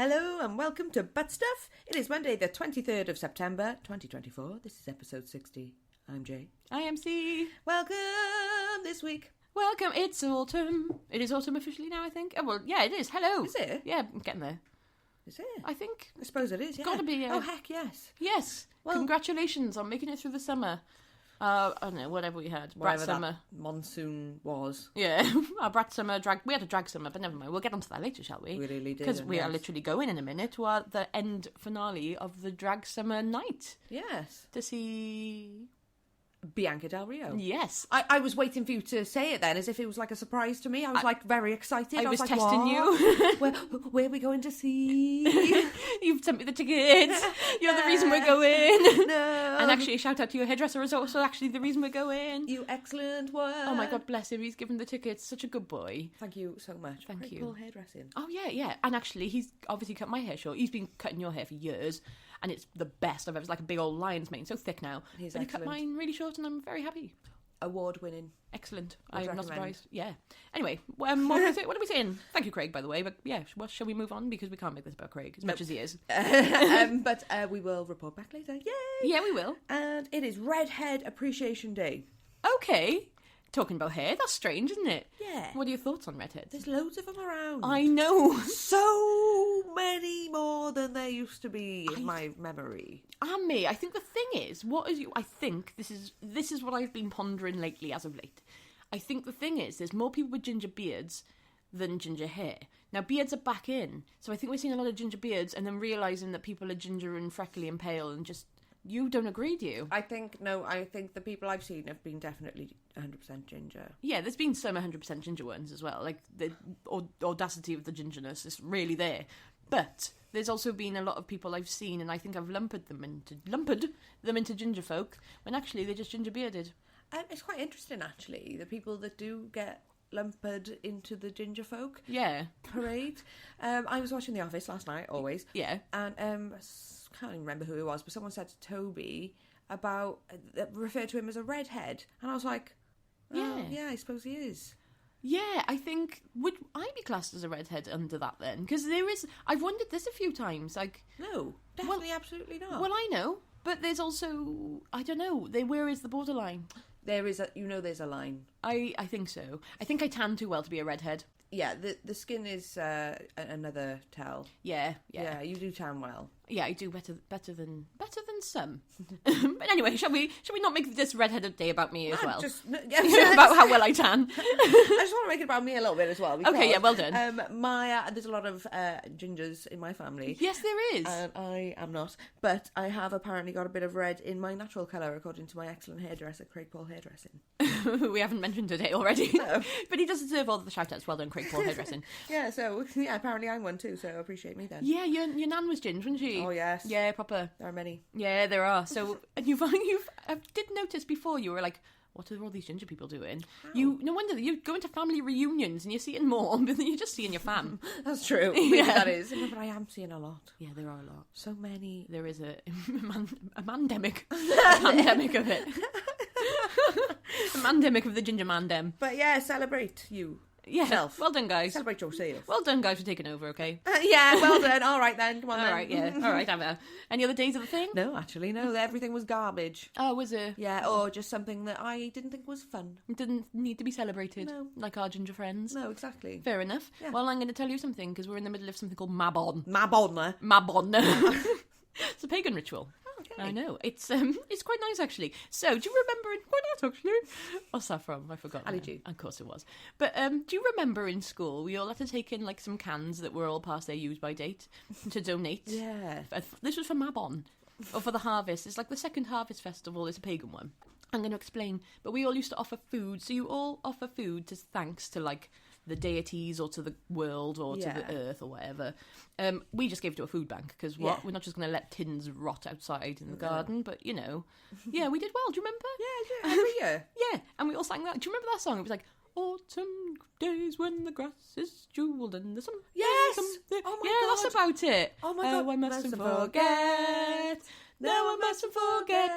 Hello and welcome to ButtStuff. It is Monday the 23rd of September 2024. This is episode 60. I'm Jay. I am C. Welcome this week. Welcome. It's autumn. It is autumn officially now, I think. Oh, well, yeah, it is. Hello. Is it? Yeah, I'm getting there. Is it? I think. I suppose it is, yeah. Gotta be. Oh, heck, yes. Yes. Well, congratulations on making it through the summer. I don't know, whatever we had. Brat summer. Monsoon was. Yeah. Our brat summer, we had a drag summer, but never mind. We'll get onto that later, shall we? We really did. Because we are literally going in a minute to the end finale of the drag summer night. Yes. To see Bianca Del Rio. Yes. I was waiting for you to say it then, as if it was like a surprise to me. I was very excited. I was like, testing what? you. where are we going to see? You've sent me the tickets. You're the reason we're going. No. And actually, a shout out to your hairdresser is also actually the reason we're going. You excellent work. Oh my God, bless him. He's given the tickets. Such a good boy. Thank you so much. Thank you. Cool hairdressing. Oh yeah. And actually, he's obviously cut my hair short. He's been cutting your hair for years. And it's the best I've ever. It's like a big old lion's mane, so thick now. But he cut mine really short, and I'm very happy. Award-winning. Excellent. I'm not surprised. Yeah. Anyway, what are we saying? Thank you, Craig, by the way. But yeah, shall we move on? Because we can't make this about Craig as much as he is. But we will report back later. Yay! Yeah, we will. And it is Redhead Appreciation Day. Okay. Talking about hair, that's strange, isn't it? Yeah. What are your thoughts on redheads? There's loads of them around. I know. So many more than there used to be in my memory. And me, I think the thing is, I think this is what I've been pondering lately as of late. I think the thing is, there's more people with ginger beards than ginger hair. Now, beards are back in, so I think we're seeing a lot of ginger beards and then realising that people are ginger and freckly and pale and just... You don't agree, do you? I think the people I've seen have been definitely 100% ginger. Yeah, there's been some 100% ginger ones as well. Like, the audacity of the gingerness is really there. But there's also been a lot of people I've seen, and I think I've lumped them into ginger folk, when actually they're just ginger bearded. It's quite interesting, actually, the people that do get lumped into the ginger folk parade. I was watching The Office last night, always. Yeah. And can't even remember who it was, but someone said to Toby about referred to him as a redhead, and I was like, yeah, I suppose he is. Yeah, I think would I be classed as a redhead under that then? Because I've wondered this a few times. Like, no, definitely, absolutely not. Well, I know, but there's also I don't know. Where is the borderline? There is there's a line. I think so. I think I tan too well to be a redhead. Yeah, the skin is another tell. Yeah, you do tan well. Yeah, I do better than some. But anyway, shall we not make this redheaded day about me as well? About how well I tan. I just want to make it about me a little bit as well. Because, okay, yeah, well done. There's a lot of gingers in my family. Yes, there is. And I am not, but I have apparently got a bit of red in my natural colour, according to my excellent hairdresser, Craig Paul Hairdressing. We haven't mentioned today already. No. But he does deserve all the shout-outs. Well done, Craig Paul Hairdressing. Apparently I'm one too, so appreciate me then. Yeah, your nan was ginger, wasn't she? Oh, yes. Yeah, proper. There are many. Yeah, there are. So, and I did notice before, you were like, what are all these ginger people doing? How? No wonder, you go into family reunions and you're seeing more than you're just seeing your fam. That's true. Yeah. That is. But I am seeing a lot. Yeah, there are a lot. So many. There is a mandemic. A pandemic of it. A mandemic of the ginger mandem. But yeah, celebrate you. Yeah, self. Well done, guys. Celebrate yourself. Well done, guys, for taking over, okay? Yeah, well done. All right, then. Come on, then. All right, yeah. All right, Emma. Any other days of the thing? No, actually, no. Everything was garbage. Oh, was it? Yeah, or just something that I didn't think was fun. It didn't need to be celebrated. No. Like our ginger friends. No, exactly. Fair enough. Yeah. Well, I'm going to tell you something, because we're in the middle of something called Mabon. Mabon. It's a pagan ritual. Okay. I know. It's quite nice, actually. So, do you remember... Quite nice, actually. What's that from? I forgot. Ali G. Of course it was. But do you remember in school, we all had to take in, like, some cans that were all past their use-by date to donate? Yeah. This was for Mabon, or for the harvest. It's like the second harvest festival. It's a pagan one. I'm going to explain. But we all used to offer food. So you all offer food to thanks to, like... the deities or to the world or to the earth or whatever. We just gave it to a food bank because we're not just going to let tins rot outside in the garden, but we did well. Do you remember? Yeah, I do. Every year. Yeah, and we all sang that. Do you remember that song? It was like, autumn days when the grass is jewelled and the sun. Yes! Oh my God. That's about it. Oh my God. I mustn't forget No, I mustn't forget.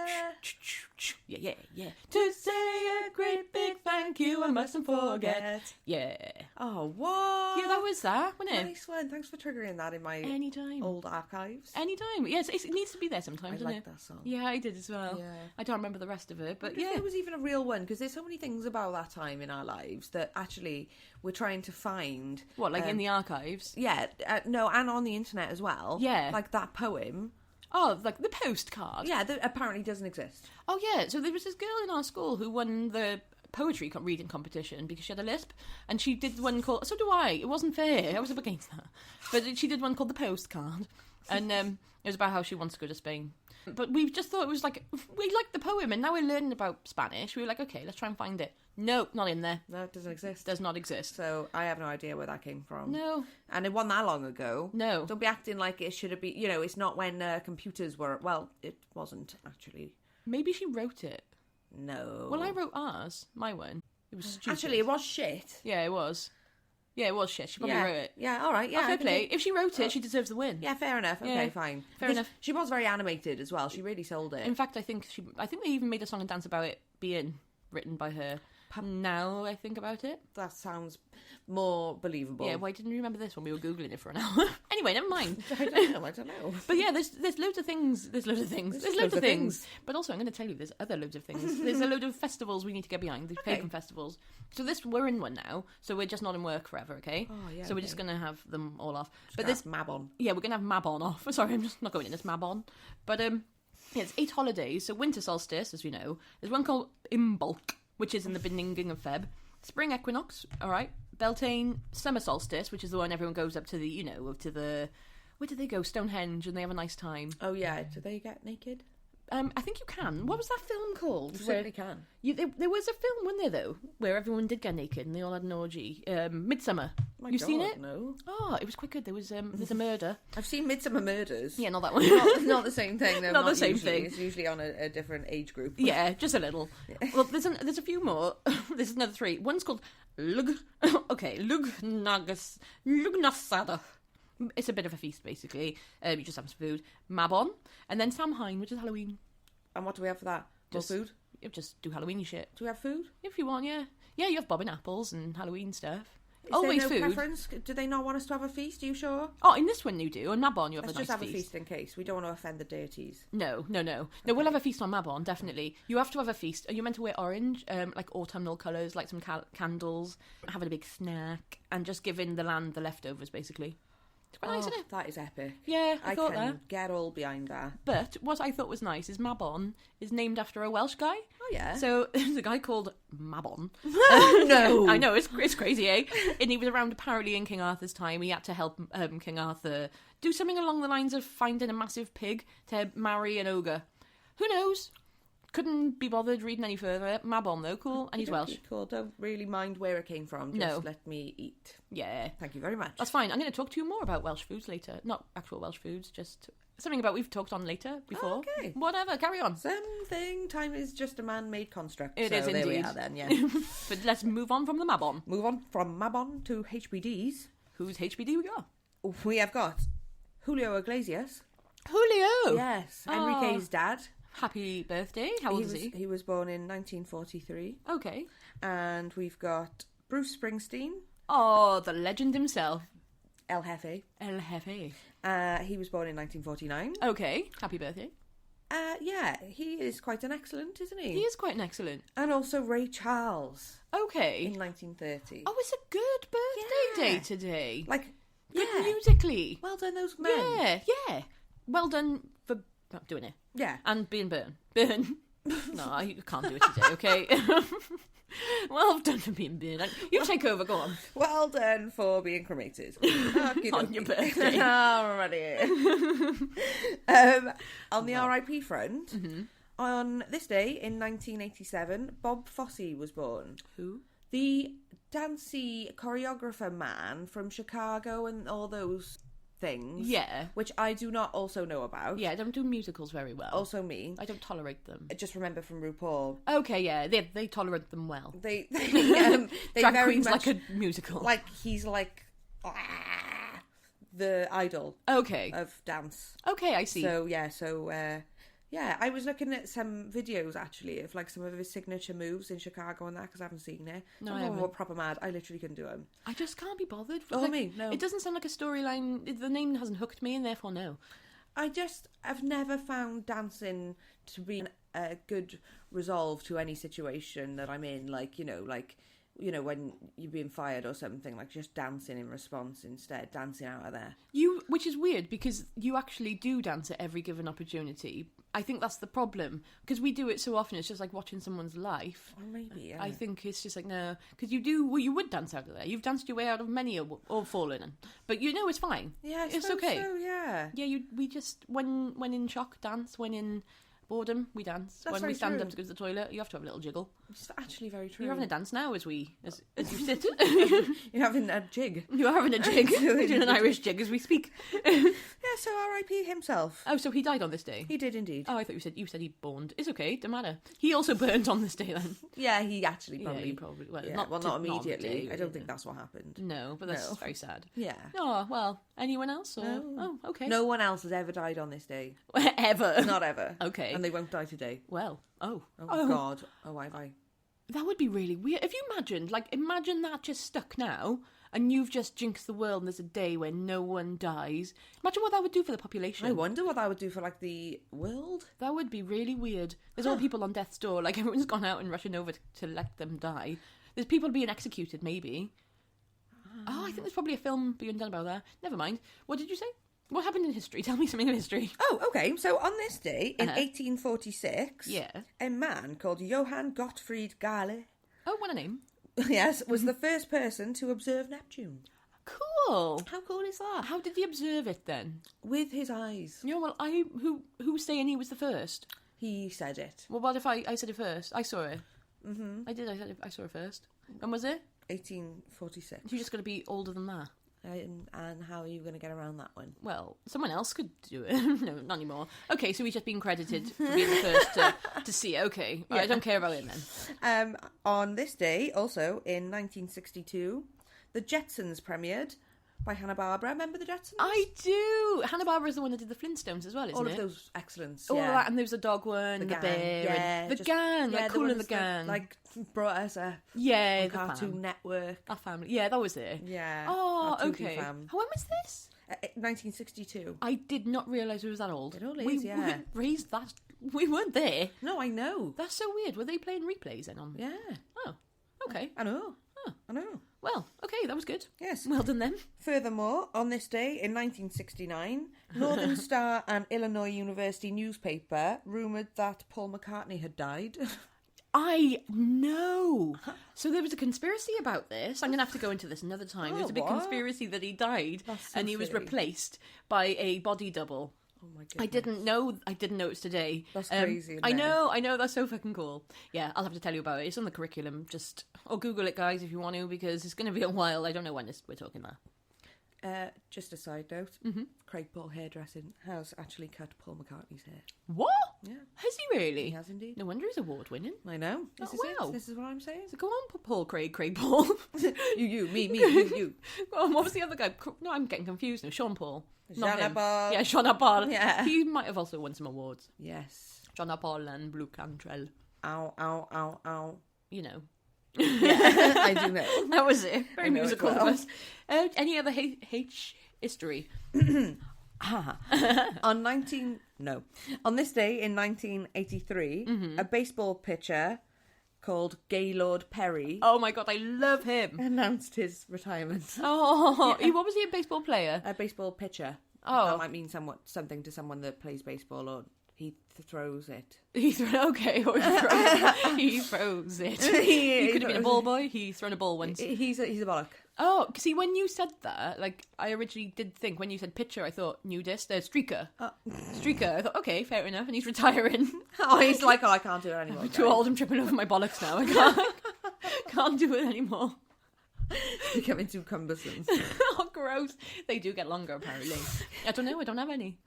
Yeah. To say a great big thank you, I mustn't forget. Yeah. Oh, what? Yeah, that was that, wasn't it? Nice one. Thanks for triggering that in my Anytime. old archives. Anytime. Yes, it needs to be there sometimes, I doesn't like it? that song. Yeah, I did as well. Yeah. I don't remember the rest of it, but yeah. yeah. It was even a real one, because there's so many things about that time in our lives that actually we're trying to find. What, like in the archives? Yeah, no, and on the internet as well. Yeah. Like that poem. Oh, like the postcard? Yeah, that apparently doesn't exist. Oh, yeah. So there was this girl in our school who won the poetry reading competition because she had a lisp, and she did one called... So do I. It wasn't fair. I was up against that. But she did one called The Postcard, and it was about how she wants to go to Spain. But we just thought it was like... We liked the poem, and now we're learning about Spanish. We were like, okay, let's try and find it. No, not in there. No, it doesn't exist. Does not exist. So I have no idea where that came from. No. And it wasn't that long ago. No. Don't be acting like it should have been... You know, it's not when computers were... Well, it wasn't, actually. Maybe she wrote it. No. Well, I wrote ours. My one. It was stupid. Actually, it was shit. Yeah, it was. Yeah, it was shit. She probably wrote it. Yeah, all right. Yeah, fair play. If she wrote it, she deserves the win. Yeah, fair enough. Okay, fine. Fair enough. She was very animated as well. She really sold it. In fact, I think they even made a song and dance about it being written by her. Now I think about it. That sounds more believable. Yeah, why didn't you remember this when we were Googling it for an hour? Anyway, never mind. I don't know. But yeah, there's loads of things. There's loads of things. But also, I'm going to tell you, there's other loads of things. There's a load of festivals we need to get behind, the pagan festivals. So we're in one now, so we're just not in work forever, okay? Oh, yeah. So we're just going to have them all off. But this Mabon. Yeah, we're going to have Mabon off. Sorry, I'm just not going in. It's Mabon. But yeah, it's 8 holidays. So winter solstice, as we know. There's one called Imbolc, which is in the beginning of Feb. Spring equinox, all right. Beltane, summer solstice, which is the one everyone goes up to the, to the... Where do they go? Stonehenge, and they have a nice time. Oh, yeah. Do they get naked? I think you can. What was that film called? You certainly can. There was a film, wasn't there, though, where everyone did get naked and they all had an orgy. Midsummer. You've seen it? No. Oh, it was quite good. There's a murder. I've seen Midsummer Murders. Yeah, not that one. not the same thing. Though, not the same usually. thing. It's usually on a different age group. Yeah, just a little. Yeah. Well, there's a few more. There's another 3. One's called Lugnasada. It's a bit of a feast, basically. You just have some food. Mabon. And then Samhain, which is Halloween. And what do we have for that? More food? You just do Halloween shit. Do we have food? If you want, yeah. Yeah, you have bobbing apples and Halloween stuff. Is Always there no food. Preference? Do they not want us to have a feast? Are you sure? Oh, in this one you do. On Mabon you have Let's a nice feast. just have a feast in case. We don't want to offend the deities. No. No, we'll have a feast on Mabon, definitely. You have to have a feast. You're meant to wear orange, like autumnal colours, like some candles, having a big snack, and just giving the land the leftovers, basically. It's quite nice, isn't it? That is epic. Yeah, I thought can that. Get all behind that. But what I thought was nice is Mabon is named after a Welsh guy. Oh, yeah. So there's a guy called Mabon. No. I know, it's crazy, eh? And he was around apparently in King Arthur's time. He had to help King Arthur do something along the lines of finding a massive pig to marry an ogre. Who knows? Couldn't be bothered reading any further. Mabon, though, cool. And he's Welsh. Cool. Don't really mind where it came from. Just let me eat. Yeah. Thank you very much. That's fine. I'm going to talk to you more about Welsh foods later. Not actual Welsh foods, just something about we've talked on later before. Okay. Whatever, carry on. Something. Time is just a man-made construct. It is indeed. There we are then, yeah. But let's move on from the Mabon. Move on from Mabon to HBDs. Whose HBD we got? We have got Julio Iglesias. Julio! Yes. Enrique's dad. Happy birthday. How old is he? He was born in 1943. Okay. And we've got Bruce Springsteen. Oh, the legend himself. El Jefe. El Jefe. He was born in 1949. Okay. Happy birthday. Yeah, he is quite an excellent, isn't he? He is quite an excellent. And also Ray Charles. Okay. In 1930. Oh, it's a good birthday day today. Like, good musically. Well done, those men. Yeah. Well done for doing it. Yeah. And being burn. No, you can't do it today, okay? Well done for being burned. You take over, go on. Well done for being cremated. On your birthday. Alrighty. On the RIP front, on this day in 1987, Bob Fosse was born. Who? The dancey choreographer man from Chicago and all those things. Yeah. Which I do not also know about. Yeah, I don't do musicals very well. Also me. I don't tolerate them. I just remember from RuPaul. Okay, yeah, they tolerate them well. They Drag very Queen's much, like a musical. Like, he's like the idol. Okay. Of dance. Okay, I see. So, yeah, Yeah, I was looking at some videos, actually, of, like, some of his signature moves in Chicago and that, because I haven't seen it. No, I haven't. Were proper mad. I literally couldn't do them. I just can't be bothered. No. It doesn't sound like a storyline. The name hasn't hooked me, and therefore no. I've never found dancing to be a good resolve to any situation that I'm in. Like, when you're being fired or something, like just dancing in response instead, dancing out of there. Which is weird because you actually do dance at every given opportunity. I think that's the problem because we do it so often. It's just like watching someone's life. Or maybe, yeah. I think it's just like, no, because you would dance out of there. You've danced your way out of many or fallen, but it's fine. Yeah, it's okay. So, yeah. Yeah, we just when in shock dance, when in boredom, we dance. That's when we stand true. up to go to the toilet, you have to have a little jiggle. It's actually very true. You're having a dance now as you sit. You're having a jig. You're having a jig. We're doing an Irish jig as we speak. Yeah, so R.I.P. himself. Oh, so he died on this day? He did indeed. Oh, I thought you said he burned. It's okay, don't matter. He also burned on this day then. Yeah, he actually probably. Yeah, probably. Well, yeah, not immediately. Day, I don't think that's what happened. No, but that's very sad. Yeah. Oh, well, anyone else? Or... No. Oh, okay. No one else has ever died on this day. Ever? Not ever. Okay. And they won't die today. Well, Oh God. Oh, have I? That would be really weird. If you imagine that just stuck now, and you've just jinxed the world and there's a day where no one dies. Imagine what that would do for the population. I wonder what that would do for, like, the world. That would be really weird. There's all people on death's door, like everyone's gone out and rushing over to let them die. There's people being executed, maybe. Oh, I think there's probably a film being done about that. Never mind. What did you say? What happened in history? Tell me something in history. Oh, okay. So on this day, in 1846, a man called Johann Gottfried Galle, oh, what a name. Yes, was the first person to observe Neptune. Cool. How cool is that? How did he observe it then? With his eyes. Yeah, well, who's saying he was the first? He said it. Well, what if I said it first? I saw it. Mm-hmm. I saw it first. When was it? 1846. You're just going to be older than that. And how are you going to get around that one? Well, someone else could do it. No, not anymore. Okay, so he's just been credited for being the first to see it. Okay, yeah. I don't care about it then. On this day, also in 1962, the Jetsons premiered by Hanna-Barbera. Remember the Jetsons? I do. Hanna-Barbera is the one that did the Flintstones as well, isn't it? All of those excellents. All of that, and there was a dog one, the bear, and the gang, like Cool and the Gang. Like, brought us up. Yeah, on Cartoon Network. Our family. Yeah, that was it. Yeah. Oh, okay. When was this? 1962. I did not realise it was that old. It all is, yeah. We raised that. We weren't there. No, I know. That's so weird. Were they playing replays then on? Yeah. Oh, okay. I know. Oh. I know. Well, okay, that was good. Yes. Well done then. Furthermore, on this day in 1969, Northern Star and Illinois University newspaper rumoured that Paul McCartney had died. I know. So there was a conspiracy about this. I'm going to have to go into this another time. There was a big conspiracy that he died and he was replaced by a body double. Oh my goodness. I didn't know it today. That's crazy. I know, that's so fucking cool. Yeah, I'll have to tell you about it. It's on the curriculum. Or Google it, guys, if you want to, because it's going to be a while. I don't know when we're talking that. Just a side note, Craig Paul Hairdressing has actually cut Paul McCartney's hair. What? Yeah. Has he really? He has indeed. No wonder he's award winning. I know. This is wow. it. This is what I'm saying. So go on, Paul, Craig Paul. you, me, you. Well, what was the other guy? No, I'm getting confused now. Sean Paul. Jean Paul. Yeah, Jean Paul. Yeah. He might have also won some awards. Yes. Jean Paul and Blue Cantrell. Ow, ow, ow, ow. You know. Yeah, I do know. That was it. Very musical of us. Any other history? On this day in 1983, a baseball pitcher called Gaylord Perry. Oh my god, I love him. Announced his retirement. Oh, yeah. What was he, a baseball player? A baseball pitcher. Oh, that might mean something to someone that plays baseball, or he throws it. He throws it. He could have been a ball boy. He's thrown a ball once. He's a bollock. Oh, see, when you said that, like, I originally did think, when you said pitcher, I thought nudist, streaker. Streaker. I thought, okay, fair enough, and he's retiring. Oh, he's like, I can't do it anymore. I'm too old, I'm tripping over my bollocks now. I can't do it anymore. Becoming too cumbersome. Oh, gross. They do get longer, apparently. I don't know, I don't have any.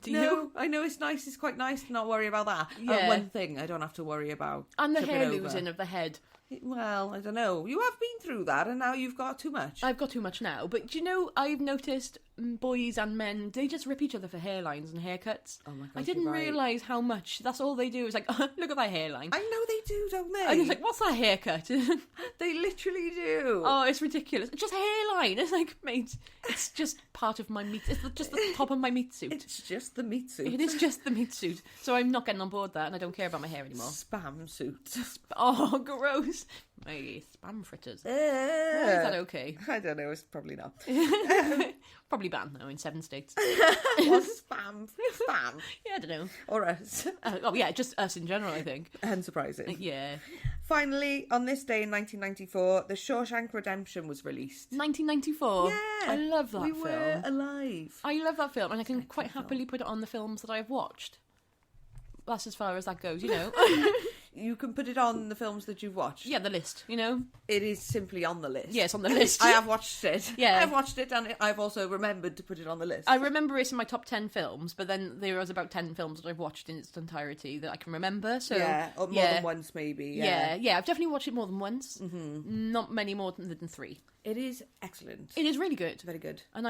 Do no, you? I know it's nice. It's quite nice to not worry about that. Yeah. One thing I don't have to worry about. And the hair losing of the head. Well, I don't know. You have been through that, and now you've got too much. I've got too much now. But do you know, I've noticed boys and men, they just rip each other for hairlines and haircuts. Oh my God, I didn't realise how much. That's all they do. It's like, look at that hairline. I know they do, don't they? And it's like, what's that haircut? They literally do. Oh, it's ridiculous. It's just hairline. It's like, mate, it's just part of my meat. It's just the top of my meat suit. It's just the meat suit. It is just the meat suit. So I'm not getting on board that, and I don't care about my hair anymore. Spam suit. Oh, gross. My spam fritters. Why is that okay? I don't know, it's probably not. Probably banned now in 7 states. What's spam? Spam? Yeah, I don't know. Or us. Oh, yeah, just us in general, I think. Unsurprising. Yeah. Finally, on this day in 1994, The Shawshank Redemption was released. 1994? Yeah. I love that film. We were alive. I love that film, and I can quite happily put it on the films that I've watched. That's as far as that goes, you know. You can put it on the films that you've watched. Yeah, the list, you know. It is simply on the list. Yeah, it's on the list. I have watched it. Yeah. I've watched it, and I've also remembered to put it on the list. I remember it's in my top 10 films, but then there was about 10 films that I've watched in its entirety that I can remember. So yeah, or more than once maybe. Yeah, I've definitely watched it more than once. Mm-hmm. Not many more than 3. It is excellent. It is really good. Very good. And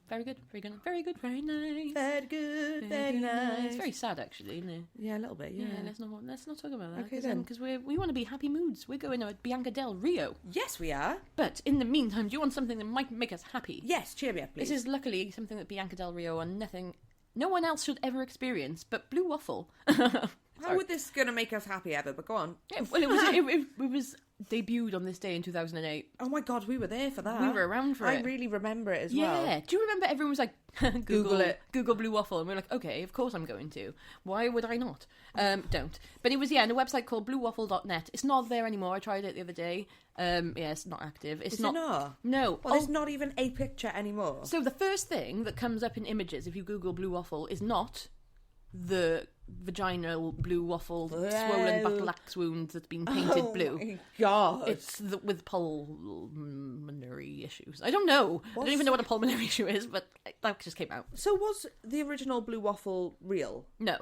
very good, very good, very good, very nice. Very good, very nice. It's very sad, actually, isn't it? Yeah, a little bit, yeah. Let's not talk about that. Okay, then. Because we want to be happy moods. We're going to Bianca Del Rio. Yes, we are. But in the meantime, do you want something that might make us happy? Yes, cheer me up, please. This is luckily something that Bianca Del Rio and no one else should ever experience, but Blue Waffle. How would this going to make us happy ever? But go on. Yeah, well, it was debuted on this day in 2008. Oh my God, we were there for that. We were around for it. I really remember it as well. Yeah. Do you remember everyone was like, Google it. Google Blue Waffle. And we were like, okay, of course I'm going to. Why would I not? Don't. But it was, on a website called bluewaffle.net. It's not there anymore. I tried it the other day. It's not active. It's not. No. Well, there's not even a picture anymore. So the first thing that comes up in images if you Google Blue Waffle is not the vaginal blue waffle swollen battle axe wound that's been painted blue. Oh my God. It's with pulmonary issues. I don't know. I don't even know what a pulmonary issue is, but that just came out. So was the original blue waffle real? No.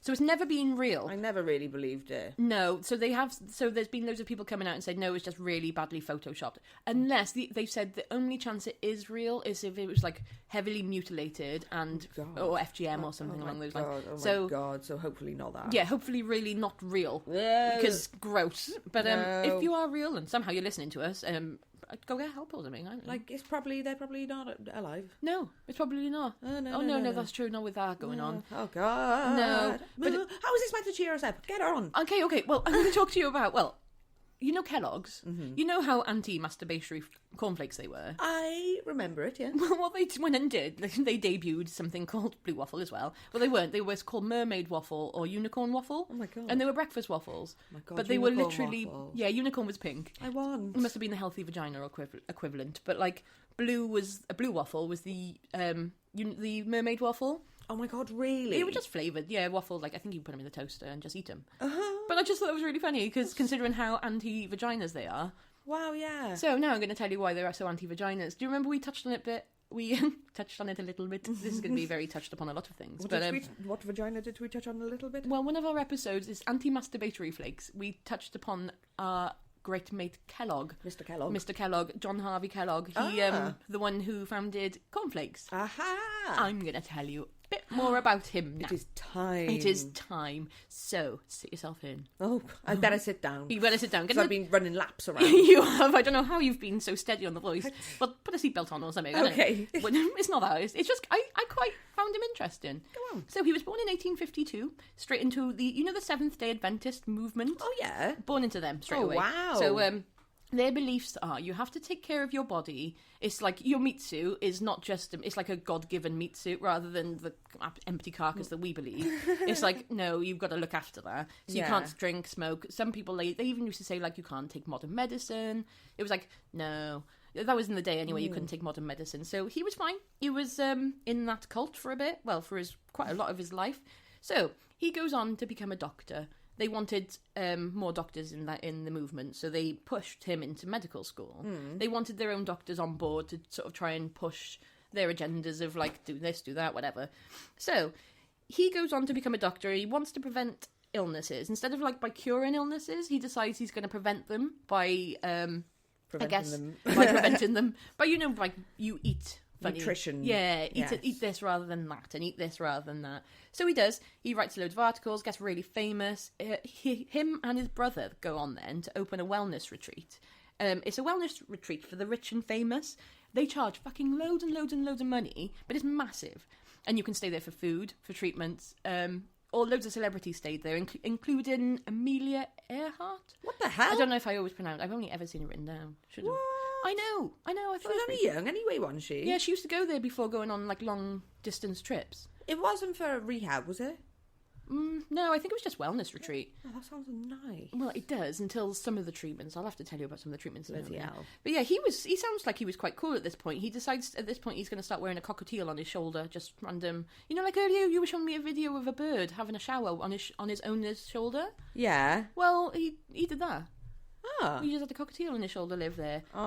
So it's never been real. I never really believed it. No. So there's been loads of people coming out and said, no, it's just really badly photoshopped. Unless they've said the only chance it is real is if it was like heavily mutilated and or FGM or something along those lines. Oh my God. So hopefully not that. Yeah, hopefully really not real. Because gross. But if you are real and somehow you're listening to us, go get help or something. I don't know. Like they're probably not alive. No, it's probably not. Oh no, no, that's true. Not with that going on. Oh God. No, but how is this meant to cheer us up? Get on. Okay. Well, I'm going to talk to you about you know Kellogg's. Mm-hmm. You know how anti-masturbatory cornflakes they were. I remember it. Yeah. Well, what they went and did, they debuted something called Blue Waffle as well. Well, they weren't. They were called Mermaid Waffle or Unicorn Waffle. Oh my God. And they were breakfast waffles. Oh my God. But they were literally unicorn was pink. I won. It must have been the healthy vagina equivalent. But blue waffle was the mermaid waffle. Oh my God, really? They were just flavoured, waffle. Like I think you put them in the toaster and just eat them. But I just thought it was really funny because considering how anti-vaginas they are. Wow, yeah. So now I'm going to tell you why they are so anti-vaginas. Do you remember we touched on it a bit? We touched on it a little bit. This is going to be very touched upon a lot of things. What vagina did we touch on a little bit? Well, one of our episodes is anti-masturbatory flakes. We touched upon our great mate Kellogg. Mr. Kellogg, John Harvey Kellogg. He, the one who founded cornflakes. Aha! I'm going to tell you a bit more about him now. It is time. So, sit yourself in. Oh, I'd better sit down. You better sit down. Because I've been running laps around. You have. I don't know how you've been so steady on the voice. Well, put a seatbelt on or something. Okay. It's not that. It's just, I quite found him interesting. Go on. So he was born in 1852, straight into the Seventh-day Adventist movement. Oh, yeah. Born into them straight away. Wow. So, their beliefs are you have to take care of your body. It's like your meat suit is not just, it's like a God-given meat suit rather than the empty carcass that we believe. It's like, no, you've got to look after that. So you can't drink, smoke. Some people, they even used to say, like, you can't take modern medicine. It was like, no. That was in the day anyway, you couldn't take modern medicine. So he was fine. He was in that cult for a bit, well, for quite a lot of his life. So he goes on to become a doctor. They wanted more doctors in the movement, so they pushed him into medical school. They wanted their own doctors on board to sort of try and push their agendas of, like, do this, do that, whatever. So he goes on to become a doctor. He wants to prevent illnesses. Instead of, like, by curing illnesses, he decides he's going to prevent them by, preventing them. by preventing them. But, like, you eat funny. Nutrition. Yeah, Yes. eat this rather than that, and eat this rather than that. So he does. He writes loads of articles, gets really famous. Him and his brother go on then to open a wellness retreat. It's a wellness retreat for the rich and famous. They charge fucking loads and loads and loads of money, but it's massive. And you can stay there for food, for treatments. Or loads of celebrities stayed there, including Amelia Earhart. What the hell? I don't know if I always pronounce. I've only ever seen it written down. Should've. What? I know. I thought She was only young anyway, wasn't she? Yeah, she used to go there before going on like long distance trips. It wasn't for rehab, was it? No, I think it was just wellness retreat. Oh, that sounds nice. Well, it does until some of the treatments. I'll have to tell you about some of the treatments. Bloody hell. But yeah, he sounds like he was quite cool at this point. He decides at this point he's going to start wearing a cockatiel on his shoulder, just random. You know, like earlier you were showing me a video of a bird having a shower on his owner's shoulder. Yeah. Well, he did that. Ah. He just had the cockatiel on his shoulder live there. Oh.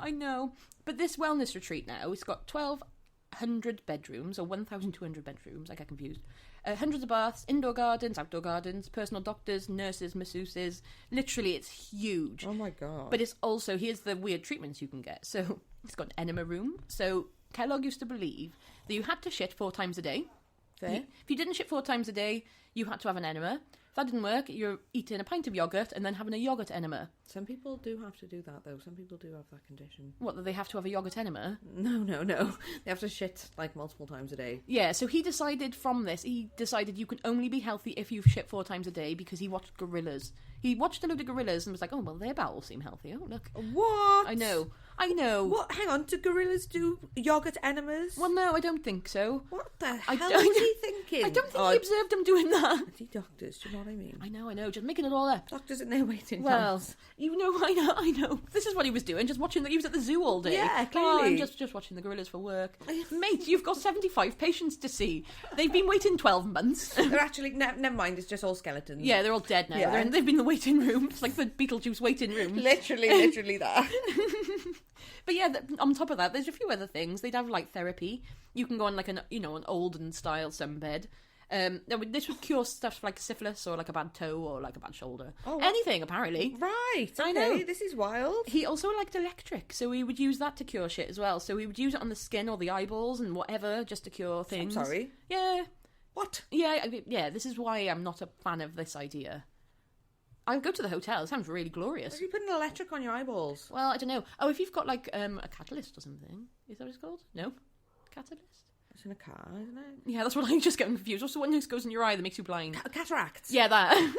I know. But this wellness retreat now, it's got 1,200 bedrooms, or 1,200 bedrooms, I get confused. Hundreds of baths, indoor gardens, outdoor gardens, personal doctors, nurses, masseuses. Literally, it's huge. Oh my god. But it's also, here's the weird treatments you can get. So, it's got an enema room. So, Kellogg used to believe that you had to shit 4 times a day. Fair. If you didn't shit 4 times a day, you had to have an enema. If that didn't work, you're eating a pint of yoghurt and then having a yoghurt enema. Some people do have to do that, though. Some people do have that condition. What, that they have to have a yoghurt enema? No. They have to shit, like, multiple times a day. Yeah, so he decided you can only be healthy if you shit 4 times a day because he watched gorillas. He watched a load of gorillas and was like, oh, well, their bowels seem healthy. Oh, look. What? I know. What? Hang on, do gorillas do yoghurt enemas? Well, no, I don't think so. What the I hell don't- was he thinking? I don't think he observed them doing that. Bloody doctors, do you know what I mean? I know, just making it all up. Doctors in their waiting Well, times. you know, I know. This is what he was doing, just watching. He was at the zoo all day. Yeah, Oh, clearly. I'm just watching the gorillas for work. Mate, you've got 75 patients to see. They've been waiting 12 months. They're actually, never mind, it's just all skeletons. Yeah, they're all dead now. Yeah. They've been in the waiting room. It's like the Beetlejuice waiting room. Literally that. But yeah, on top of that, there's a few other things. They'd have like therapy. You can go on like an olden style sunbed. This would cure stuff like syphilis or like a bad toe or like a bad shoulder. Oh, anything apparently. Right, okay, I know. this is wild. He also liked electric, so he would use that to cure shit as well. So he would use it on the skin or the eyeballs and whatever, just to cure things. I'm sorry? Yeah. What? Yeah, this is why I'm not a fan of this idea. I'll go to the hotel. It sounds really glorious. Are you putting electric on your eyeballs? Well, I don't know. Oh, if you've got like a catalyst or something. Is that what it's called? No? Catalyst? It's in a car, isn't it? Yeah, that's what I'm just getting confused. What's the one that goes in your eye that makes you blind? Cataracts. Yeah, that.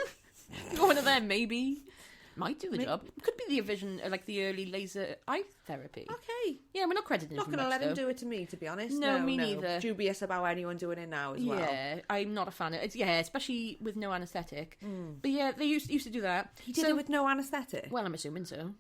One of them, maybe. Might do the job. Could be the vision, like the early laser eye therapy. Okay. Yeah, we're not crediting Not him going to much, let him though. do it to me, to be honest. No, me neither. Dubious about anyone doing it now as well. Yeah, I'm not a fan of it. Yeah, especially with no anaesthetic. But yeah, they used to do that. He did it with no anaesthetic? Well, I'm assuming so.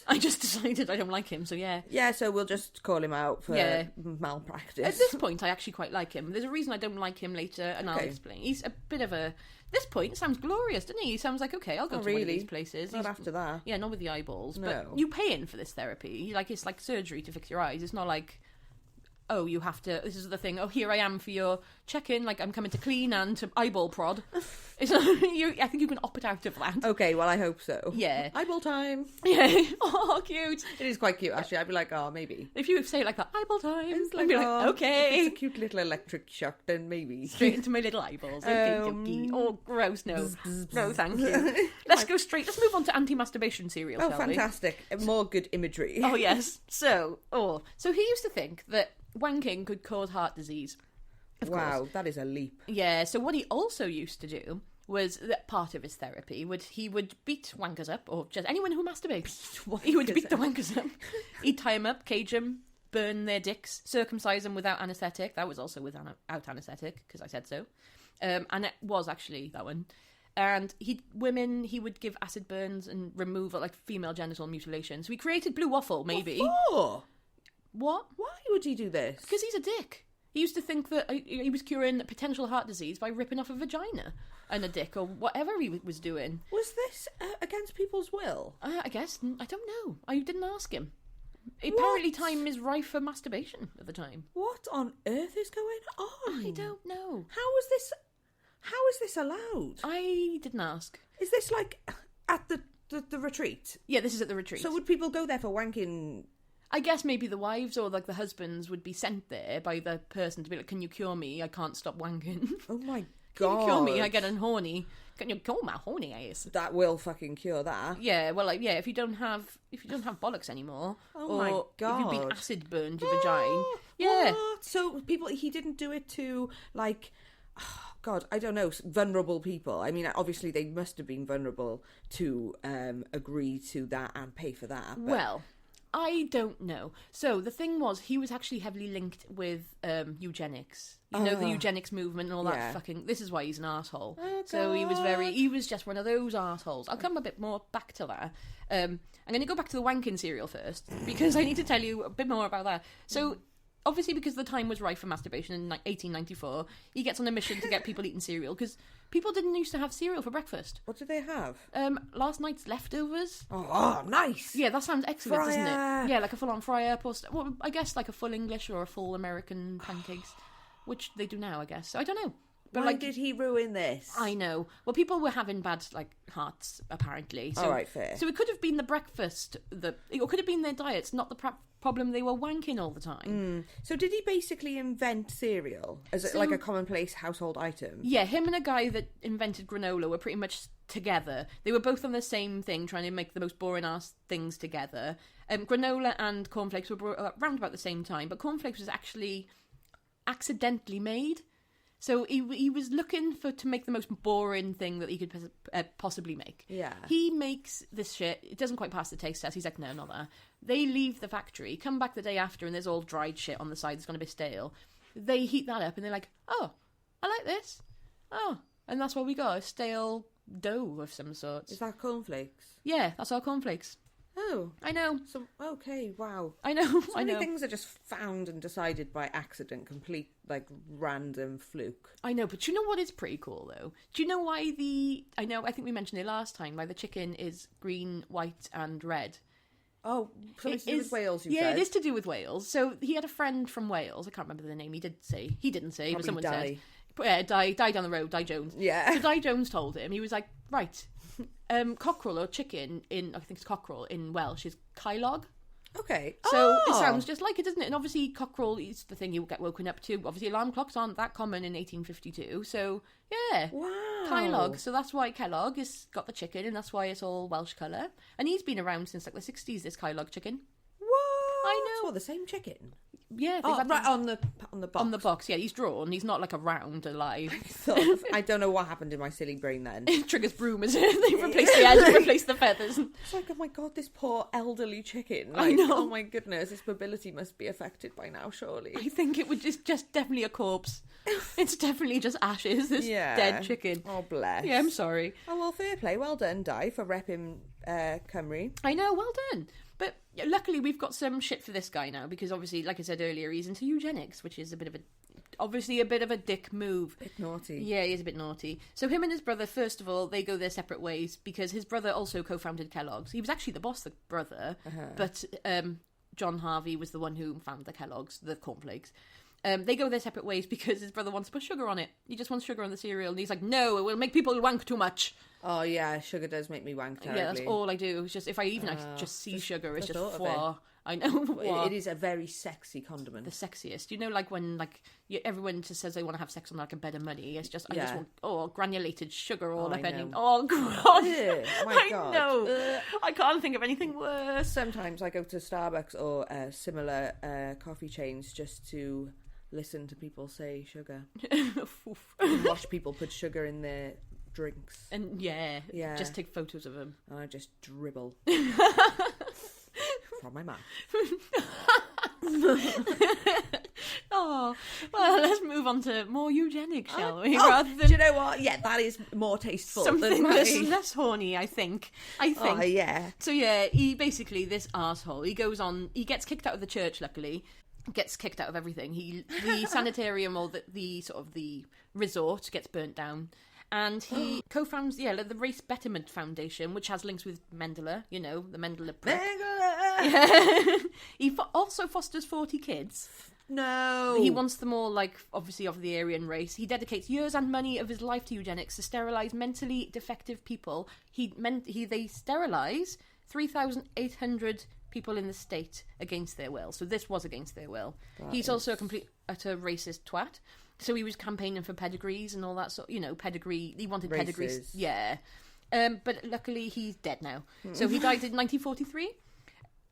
I just decided I don't like him, so yeah. Yeah, so we'll just call him out for malpractice. At this point, I actually quite like him. There's a reason I don't like him later, and I'll explain. He's a bit of a... This point, it sounds glorious, doesn't he? He sounds like, okay, I'll go to one of these places. Not after that. Yeah, not with the eyeballs. No. But you pay in for this therapy. Like, it's like surgery to fix your eyes. It's not like... oh, you have to, this is the thing, oh, here I am for your check-in, like I'm coming to clean and to eyeball prod. It's, I think you can opt out of that. Okay, well, I hope so. Yeah. Eyeball time. Yeah. Oh, cute. It is quite cute, actually. I'd be like, oh, maybe. If you say it like that, eyeball time, It's I'd be like, oh, okay. If it's a cute little electric shock, then maybe. Straight into my little eyeballs. Okay, dokie. Oh, gross, no. No, thank you. Let's move on to anti-masturbation cereal, Oh, shall we? fantastic. More good imagery. Oh, yes. So he used to think that wanking could cause heart disease. Of wow, course. that is a leap. Yeah, so what he also used to do was that part of his therapy he would beat wankers up, or just anyone who masturbates. He would beat the wankers up. He'd tie them up, cage them, burn their dicks, circumcise them without anaesthetic. That was also without anaesthetic, because I said so. And it was actually that one. And he would give acid burns and remove like female genital mutilation. So he created blue waffle, maybe. What for? What? Why would he do this? Because he's a dick. He used to think that he was curing potential heart disease by ripping off a vagina and a dick, or whatever he was doing. Was this against people's will? I guess. I don't know. I didn't ask him. Apparently time is rife for masturbation at the time. What on earth is going on? I don't know. How is this allowed? I didn't ask. Is this like at the retreat? Yeah, this is at the retreat. So would people go there for wanking I guess maybe the wives or like the husbands would be sent there by the person to be like, can you cure me? I can't stop wanking. Oh my God. Can you cure me? I get horny. Can you cure my horny ass? That will fucking cure that. Yeah, well, like, yeah, if you don't have bollocks anymore, Oh my God. if you've been acid burned your vagina, yeah. What? So he didn't do it to, like, oh God, I don't know, vulnerable people. I mean, obviously they must have been vulnerable to agree to that and pay for that. But... Well, I don't know. So the thing was, he was actually heavily linked with eugenics. You know, the eugenics movement and all that fucking... This is why he's an arsehole. Oh, so he was just one of those arseholes. I'll come a bit more back to that. I'm going to go back to the wanking cereal first, because I need to tell you a bit more about that. So... Obviously, because the time was rife for masturbation in 1894, he gets on a mission to get people eating cereal, because people didn't used to have cereal for breakfast. What did they have? Last night's leftovers. Oh, nice! Yeah, that sounds excellent, Fryer. doesn't it? Yeah, like a full-on fry-up, or well, I guess like a full English or a full American pancakes, which they do now, I guess. So I don't know. But Why did he ruin this? I know. Well, people were having bad, like, hearts, apparently. So, all right, fair. So it could have been the breakfast, or could have been their diets, not the problem they were wanking all the time. So did he basically invent cereal as like a commonplace household item? Yeah, him and a guy that invented granola were pretty much together. They were both on the same thing, trying to make the most boring-ass things together. Granola and cornflakes were brought around about the same time, but cornflakes was actually accidentally made. So he was looking to make the most boring thing that he could possibly make. Yeah. He makes this shit. It doesn't quite pass the taste test. He's like, no, not that. They leave the factory, come back the day after, and there's all dried shit on the side that's going to be stale. They heat that up, and they're like, oh, I like this. Oh, and that's what we got, a stale dough of some sort. Is that cornflakes? Yeah, that's our cornflakes. Oh. I know. So, okay, wow. I know, So I many know. things are just found and decided by accident, complete, like, random fluke. I know, but you know what is pretty cool, though? Do you know why I think we mentioned it last time, why the chicken is green, white, and red? Oh, something to do with Wales, you said? said? Yeah, it is to do with Wales. So he had a friend from Wales. I can't remember the name. He didn't say, Probably but someone Di. said. Yeah, Di down the road, Di Jones. Yeah. So Di Jones told him, he was like, right, cockerel or chicken I think it's cockerel in Welsh is Kellogg. Okay. So it sounds just like it, doesn't it? And obviously cockerel is the thing you get woken up to. Obviously alarm clocks aren't that common in 1852. So, yeah. Wow. Kellogg. So that's why Kellogg has got the chicken, and that's why it's all Welsh colour. And he's been around since like the 60s, this Kellogg chicken. What? I know. Well, the same chicken. Yeah. Oh, right, on the box. On the box, yeah. He's drawn. He's not like a round alive. I don't know what happened in my silly brain then. Triggers broom, is it? They replace the head, replace the feathers. It's like, oh my God, this poor elderly chicken. Like, I know. Oh my goodness, its mobility must be affected by now, surely. I think it would just definitely a corpse. It's definitely just ashes, this dead chicken. Oh, bless. Yeah, I'm sorry. Oh, well, fair play. Well done, Di, for repping Cymru. I know, well done. But luckily we've got some shit for this guy now, because obviously, like I said earlier, he's into eugenics, which is obviously a bit of a dick move. Bit naughty. Yeah, he is a bit naughty. So him and his brother, first of all, they go their separate ways, because his brother also co-founded Kellogg's. He was actually the boss, the brother, but John Harvey was the one who found the Kellogg's, the cornflakes. They go their separate ways because his brother wants to put sugar on it. He just wants sugar on the cereal, and he's like, no, it will make people wank too much. Oh, yeah, sugar does make me wank terribly. Yeah, that's all I do. It's just, if I just see sugar, it's just foie. I know. It is a very sexy condiment. The sexiest. You know, like when everyone just says they want to have sex on like a bed of money. It's just, I just want, granulated sugar all up in. Oh, God. Oh, my God. I know. I can't think of anything worse. Sometimes I go to Starbucks or similar coffee chains just to listen to people say sugar. And watch people put sugar in their drinks. And just take photos of them. And I just dribble from my mouth. Oh, well, let's move on to more eugenics, shall we? Rather than, do you know what? Yeah, that is more tasteful. Something less horny, I think. Oh, yeah. So, yeah, he basically, this arsehole, he gets kicked out of the church, luckily. Gets kicked out of everything. The sanitarium or the resort gets burnt down. And he co-founds, the Race Betterment Foundation, which has links with Mendele, you know, the Mendele prick. Yeah. He also fosters 40 kids. No. He wants them all, obviously of the Aryan race. He dedicates years and money of his life to eugenics to sterilise mentally defective people. They sterilise 3,800 people in the state against their will. So this was against their will. He's is... also a complete utter racist twat. So he was campaigning for pedigrees and all that sort. Pedigree. He wanted Races. pedigrees. Yeah. But luckily he's dead now. So he died in 1943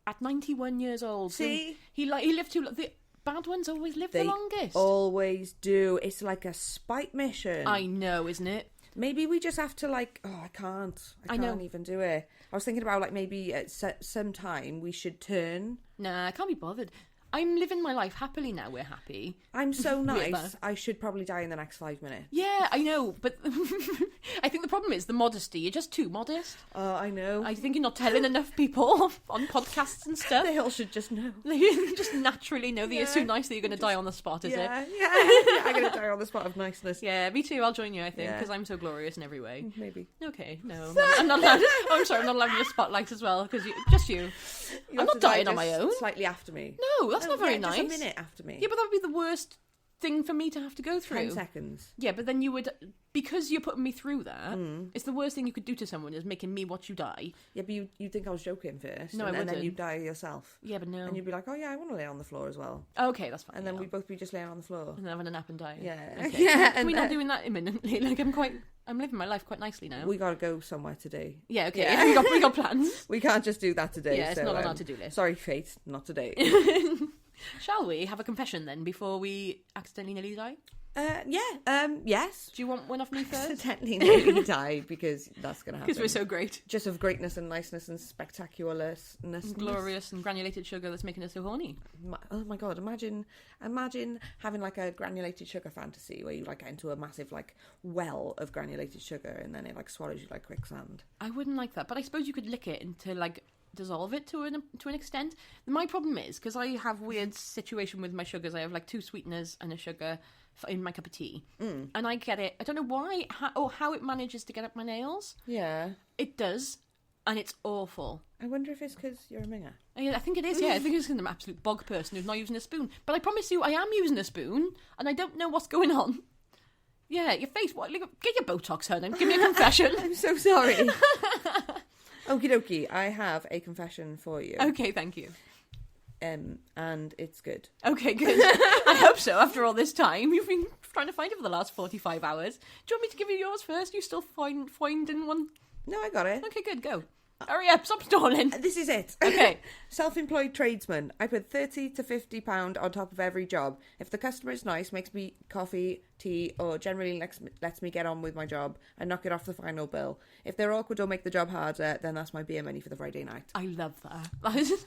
at 91 years old. See, so he lived too long. The bad ones always live the longest. Always do. It's like a spite mission. I know, isn't it? Maybe we just have to I can't even do it. I was thinking about maybe at some time we should turn. Nah, I can't be bothered. I'm living my life happily now. We're happy. I'm so nice. I should probably die in the next 5 minutes. Yeah, I know, but I think the problem is the modesty. You're just too modest. Oh, I know. I think you're not telling enough people on podcasts and stuff. They all should just know. They just naturally know that you're so nice that you're going to die on the spot, is it? Yeah, I'm going to die on the spot of niceness. Yeah, me too. I'll join you, I think, because I'm so glorious in every way. Maybe. Okay, no. I'm not allowed. Oh, I'm sorry, I'm not allowed in the spotlight as well, because just you. I'm not dying on my own. Slightly after me. No, that's not very nice. Just a minute after me. Yeah, but that would be the worst thing for me to have to go through. 10 seconds. Yeah, but then you would, because you're putting me through that, it's the worst thing you could do to someone is making me watch you die. Yeah, but you'd think I was joking first. No, and I wouldn't. then you'd die yourself. Yeah, but no. And you'd be like, oh yeah, I want to lay on the floor as well. Okay, that's fine. And then we'd both be just laying on the floor. And then having a nap and dying. Yeah. Okay. Yeah. Can we not doing that imminently? I'm living my life quite nicely now. We got to go somewhere today. Yeah, okay. Yeah. We got plans. We can't just do that today. Yeah, it's not on our to-do list. Sorry, fate, not today. Shall we have a confession then before we accidentally nearly die? Yes. Do you want one off me first? Accidentally nearly died because that's going to happen. Because we're so great. Just of greatness and niceness and spectacularness. Glorious and granulated sugar that's making us so horny. Oh my god, imagine having a granulated sugar fantasy where you get into a massive well of granulated sugar and then it swallows you like quicksand. I wouldn't like that, but I suppose you could lick it into dissolve it to an extent. My problem is because I have weird situation with my sugars. I have 2 sweeteners and a sugar in my cup of tea, and I get it. I don't know why how it manages to get up my nails. Yeah, it does, and it's awful. I wonder if it's because you're a minger. I think it is. Yeah, I think it's because I'm an absolute bog person who's not using a spoon. But I promise you, I am using a spoon, and I don't know what's going on. Yeah, your face. What? Get your Botox, hun, and give me a confession. I'm so sorry. Okie dokie, I have a confession for you. Okay, thank you. And it's good. Okay, good. I hope so, after all this time. You've been trying to find it for the last 45 hours. Do you want me to give you yours first? You still finding one? No, I got it. Okay, good, go. Hurry up, stop stalling. This is it. Okay. Self-employed tradesman. I put £30 to £50 on top of every job. If the customer is nice, makes me coffee, tea, or generally lets me get on with my job and knock it off the final bill. If they're awkward or make the job harder, then that's my beer money for the Friday night. I love that.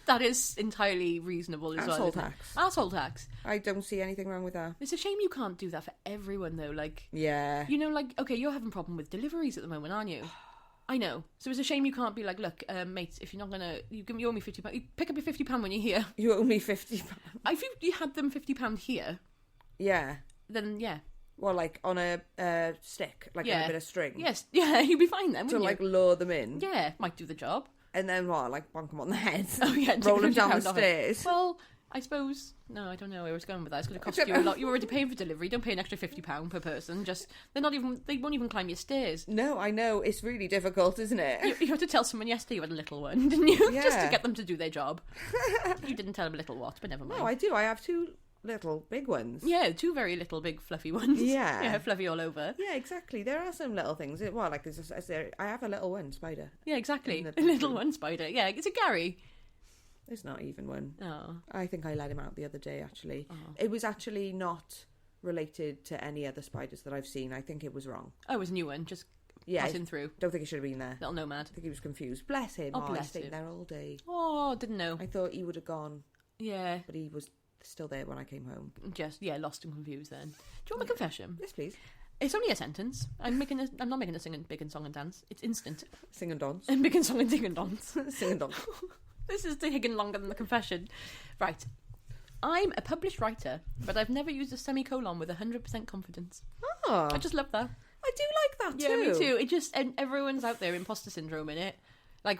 That is entirely reasonable as well. Asshole tax. Asshole tax. I don't see anything wrong with that. It's a shame you can't do that for everyone, though. Yeah. Okay, you're having a problem with deliveries at the moment, aren't you? I know. So it's a shame you can't be look, mate, if you're not going to... You owe me £50. You pick up your £50 when you're here. You owe me £50. If you had them £50 here... Yeah. Then, yeah. Well, on a stick, on a bit of string. Yes. Yeah, you'd be fine then, wouldn't you? Lure them in. Yeah, might do the job. And then what? Bonk them on the head? Oh, yeah. Roll them down the stairs? Well... I suppose... No, I don't know where I was going with that. It's going to cost you a lot. You're already paying for delivery. Don't pay an extra £50 per person. They won't even climb your stairs. No, I know. It's really difficult, isn't it? You had to tell someone yesterday you had a little one, didn't you? Yeah. Just to get them to do their job. You didn't tell them a little what, but never mind. No, I do. I have 2 little big ones. Yeah, 2 very little big fluffy ones. Yeah. Yeah, fluffy all over. Yeah, exactly. There are some little things. I have a little one spider. Yeah, exactly. A little one spider. Yeah, it's a Gary. It's not even one. Oh. I think I let him out the other day, actually. Oh. It was actually not related to any other spiders that I've seen. I think it was wrong. Oh, it was a new one, just passing through. Don't think he should have been there. Little nomad. I think he was confused. Bless him. Oh, bless he's stayed him. there all day. Oh, didn't know. I thought he would have gone. Yeah. But he was still there when I came home. Just, lost and confused then. Do you want a confession? Yes, please. It's only a sentence. I'm not making a sing and big and song and dance. It's instant. Sing and dance. And big and song and ding and dance. Sing and dance. This is taking longer than the confession. Right. I'm a published writer, but I've never used a semicolon with 100% confidence. Oh. I just love that. I do like that too. Yeah, me too. It just... And everyone's out there, imposter syndrome in it.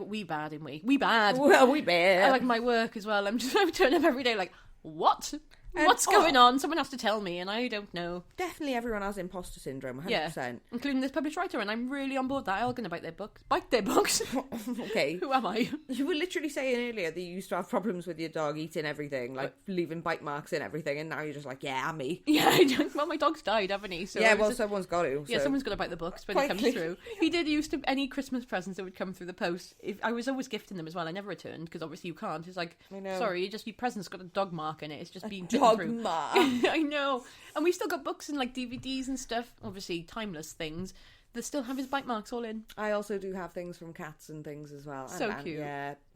We bad, ain't we? We bad. Well, we bad. I my work as well. I turn up every day what? What's going on? Someone has to tell me, and I don't know. Definitely everyone has imposter syndrome, 100%. Yeah, including this published writer, and I'm really on board that. I'm going to bite their books. Bite their books? Okay. Who am I? You were literally saying earlier that you used to have problems with your dog eating everything, like leaving bite marks in everything, and now you're just like, yeah, me. Yeah, well, my dog's died, haven't he? So yeah, well, someone's got to. Yeah, someone's got to bite the books when it comes through. He did used to, any Christmas presents that would come through the post, I was always gifting them as well. I never returned, because obviously you can't. It's like, sorry, your present's got a dog mark in it. It's just been bitten through. Dog mark. I know. And we still got books and like DVDs and stuff, obviously timeless things, that still have his bite marks all in. I also do have things from cats and things as well. So cute.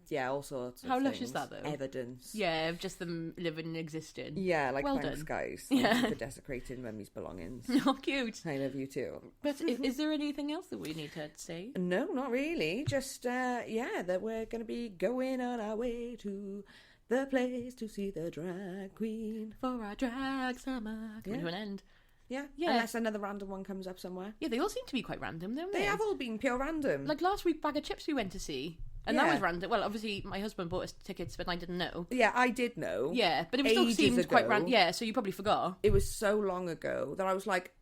Yeah, all sorts of How things. lush is that, though? Evidence. Yeah, of just them living and existing. Yeah, like, well thanks, done. guys. Thank you for desecrating Mummy's belongings. Oh, cute. I love you too. But is there anything else that we need to say? No, not really. Just, that we're going to be going on our way to the place to see the drag queen. For our drag summer. Coming to an end. Yeah, unless another random one comes up somewhere. Yeah, they all seem to be quite random, don't they? They have all been pure random. Like last week, Bag of Chips we went to see. And that was random. Well, obviously, my husband bought us tickets, but I didn't know. Yeah, I did know. Yeah, but it still seemed quite random. Yeah, so you probably forgot. It was so long ago that I was like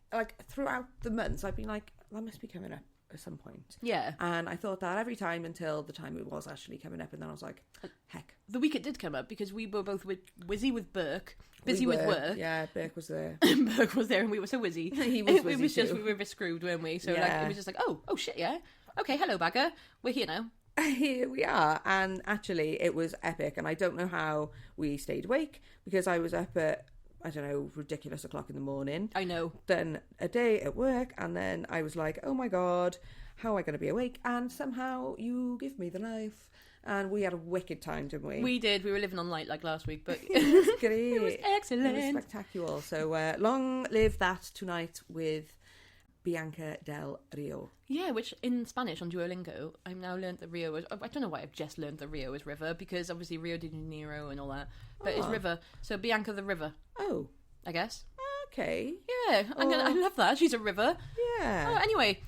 throughout the months, I've been like, that must be coming up at some point. Yeah. And I thought that every time until the time it was actually coming up, and then I was like, heck. The week it did come up, because we were both busy with Burke, busy with work. Yeah, Burke was there. Burke was there, and we were so busy. He was busy. It was just, we were a bit screwed, weren't we? So it was just like, oh shit, yeah. Okay, hello, Bagger. We're here now. Here we are, and actually it was epic, and I don't know how we stayed awake, because I was up at, I don't know, ridiculous o'clock in the morning. I know. Then a day at work, and then I was like, oh my god, how am I going to be awake? And somehow you give me the life, and we had a wicked time, didn't we? We did. We were living on light like last week, but it was great. It was excellent. It was spectacular. So long live that tonight with Bianca del Rio. Yeah, which in Spanish on Duolingo, I've now learned that Rio is... I don't know why I've just learned that Rio is river, because obviously Rio de Janeiro and all that, but it's river. So Bianca the river. Oh. I guess. Okay. Yeah, I love that. She's a river. Yeah. Anyway,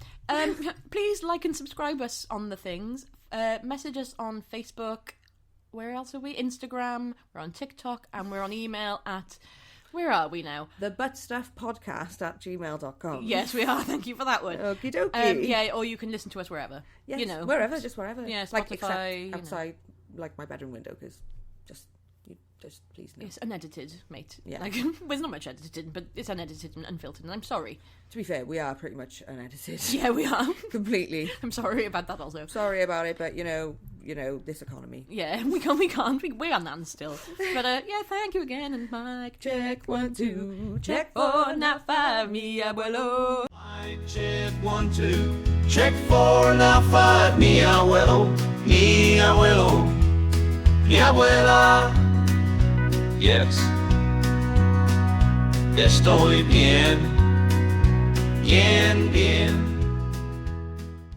please like and subscribe us on the things. Message us on Facebook. Where else are we? Instagram. We're on TikTok, and we're on email at... Where are we now? The ButtStuff Podcast at gmail.com. Yes, we are. Thank you for that one. Okie dokie. Yeah, or you can listen to us wherever. Yes, you know, wherever, just wherever. Yeah, Spotify. Like, except outside, like my bedroom window, because just please no. It's unedited, mate. Yeah. Like, well, there's not much edited, but it's unedited and unfiltered, and I'm sorry. To be fair, we are pretty much unedited. Yeah, we are. Completely. I'm sorry about that also. Sorry about it, but you know, this economy. Yeah, we can't. We're on that still. But yeah, thank you again, and Mike. Check 1, 2, check 4, now 5, mi abuelo. Mic check 1, 2, check 4, now 5, mi abuelo, mi abuelo, mi abuela. Yes, estoy bien, bien, bien.